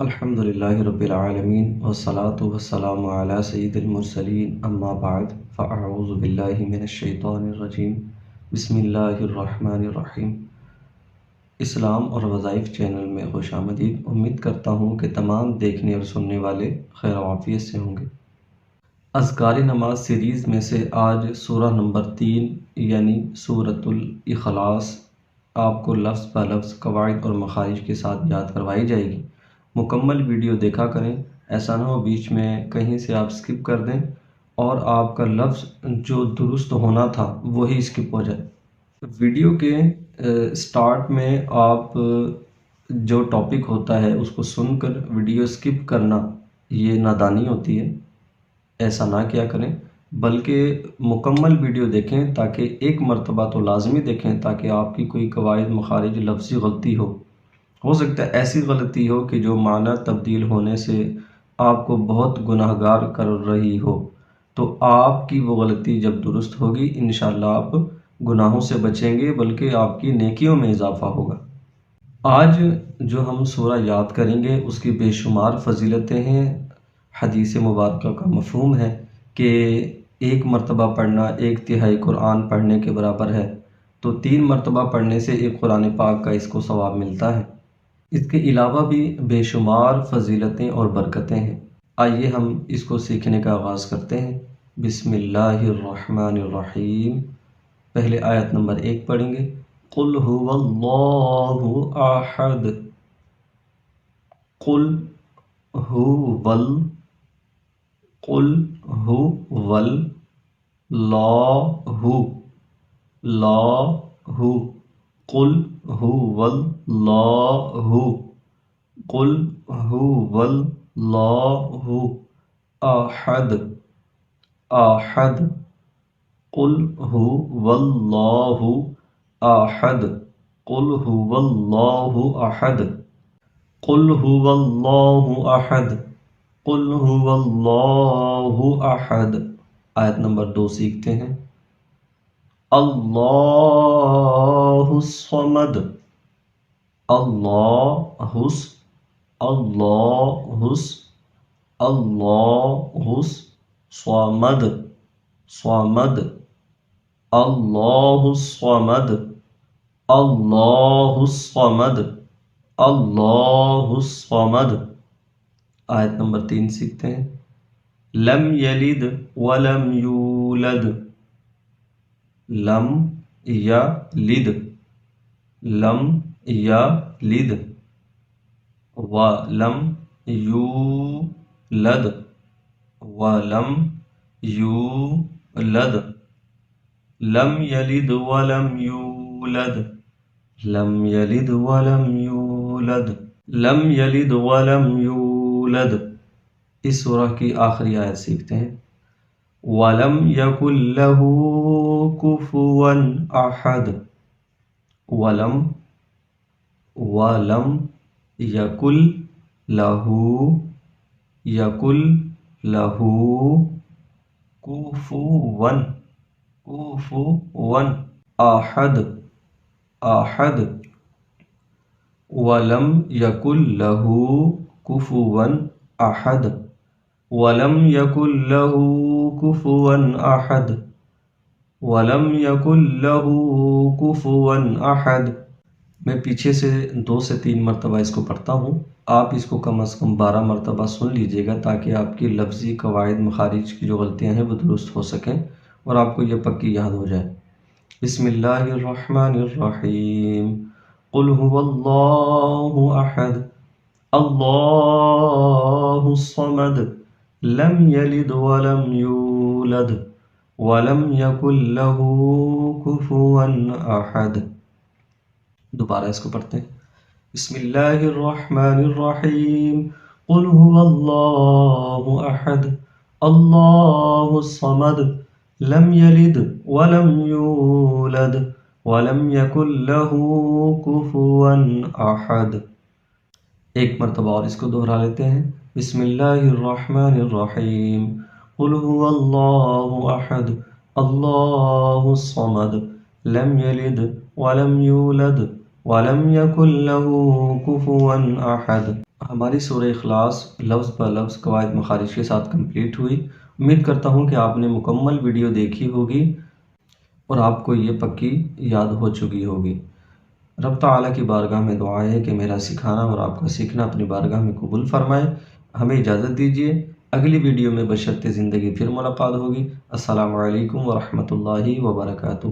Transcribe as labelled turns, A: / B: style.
A: الحمد لله رب العالمين والصلاة والسلام على سيد المرسلين اما بعد فاعوذ بالله من الشیطان الرجیم بسم اللہ الرحمن الرحیم۔ اسلام اور وظائف چینل میں خوش آمدید۔ امید کرتا ہوں کہ تمام دیکھنے اور سننے والے خیر و عافیت سے ہوں گے۔ اذکار نماز سیریز میں سے آج سورہ نمبر 3 یعنی سورۃ الاخلاص آپ کو لفظ بہ لفظ قواعد اور مخارج کے ساتھ یاد کروائی جائے گی۔ مکمل ویڈیو دیکھا کریں، ایسا نہ ہو بیچ میں کہیں سے آپ سکپ کر دیں اور آپ کا لفظ جو درست ہونا تھا وہی سکپ ہو جائے۔ ویڈیو کے سٹارٹ میں آپ جو ٹاپک ہوتا ہے اس کو سن کر ویڈیو سکپ کرنا یہ نادانی ہوتی ہے، ایسا نہ کیا کریں، بلکہ مکمل ویڈیو دیکھیں تاکہ ایک مرتبہ تو لازمی دیکھیں تاکہ آپ کی کوئی قواعد مخارج لفظی غلطی ہو سکتا ہے ایسی غلطی ہو کہ جو معنی تبدیل ہونے سے آپ کو بہت گناہ گار کر رہی ہو، تو آپ کی وہ غلطی جب درست ہوگی انشاءاللہ آپ گناہوں سے بچیں گے بلکہ آپ کی نیکیوں میں اضافہ ہوگا۔ آج جو ہم سورہ یاد کریں گے اس کی بے شمار فضیلتیں ہیں۔ حدیث مبارکہ کا مفہوم ہے کہ ایک مرتبہ پڑھنا 1/3 قرآن پڑھنے کے برابر ہے، تو 3 مرتبہ پڑھنے سے ایک قرآن پاک کا اس کو ثواب ملتا ہے۔ اس کے علاوہ بھی بے شمار فضیلتیں اور برکتیں ہیں۔ آئیے ہم اس کو سیکھنے کا آغاز کرتے ہیں۔ بسم اللہ الرحمن الرحیم۔ پہلے آیت نمبر 1 پڑھیں گے۔ قل هو اللہ احد، قل هو اللہ، قل هو اللہ، قل هو اللہ احد، قل هو اللہ احد، قل هو اللہ احد، قل هو اللہ احد، قل هو اللہ احد۔ آیت نمبر 2 سیکھتے ہیں۔ اللہ الصمد، اللہ الصمد، اللہ الصمد، اللہ الصمد، اللہ الصمد۔ آیت نمبر 3 سیکھتے ہیں۔ لم یلد ولم یولد، لم یلد، لم یلد ولم یولد، ولم یولد، لم یلد ولم یولد، لم یلد ولم یولد، لم یلد ولم یولد۔ اس سورہ کی آخری آیت سیکھتے ہیں۔ وَلَمْ يَكُنْ لَهُ كُفُوًا أَحَدٌ، وَلَمْ يَكُنْ لَهُ كُفُوًا أَحَدٌ، وَلَمْ يَكُنْ لَهُ كُفُوًا أَحَدٌ، وَلَمْ يَكُنْ لَهُ كُفُوًا أَحَدٌ، وَلَمْ يَكُنْ لَهُ كُفُوًا أَحَدٌ۔ میں پیچھے سے 2 سے 3 مرتبہ اس کو پڑھتا ہوں، آپ اس کو کم از کم 12 مرتبہ سن لیجئے گا تاکہ آپ کی لفظی قواعد مخارج کی جو غلطیاں ہیں وہ درست ہو سکیں اور آپ کو یہ پکی یاد ہو جائے۔ بسم اللہ الرحمن الرحیم۔ قل هو اللہ احد، اللہ الصمد، لم یلد ولم یولد، ولم یکن له کفوا احد۔ دوبارہ اس کو پڑھتے ہیں۔ بسم اللہ الرحمن الرحیم۔ قل هو اللہ احد، اللہ الصمد، لم یلد ولم یولد، ولم یکن له کفوا احد۔ ایک مرتبہ اور اس کو دہرا لیتے ہیں۔ بسم اللہ الرحمن الرحیم۔ قل هو اللہ احد، اللہ الصمد، لم یلد ولم یولد، ولم یکن له کفوا احد۔ ہماری سورہ اخلاص لفظ پر لفظ قواعد مخارج کے ساتھ کمپلیٹ ہوئی۔ امید کرتا ہوں کہ آپ نے مکمل ویڈیو دیکھی ہوگی اور آپ کو یہ پکی یاد ہو چکی ہوگی۔ رب تعالیٰ کی بارگاہ میں دعا ہے کہ میرا سکھانا اور آپ کا سیکھنا اپنی بارگاہ میں قبول فرمائے۔ ہمیں اجازت دیجیے، اگلی ویڈیو میں بشرط زندگی پھر ملاقات ہوگی۔ السلام علیکم ورحمۃ اللہ وبرکاتہ۔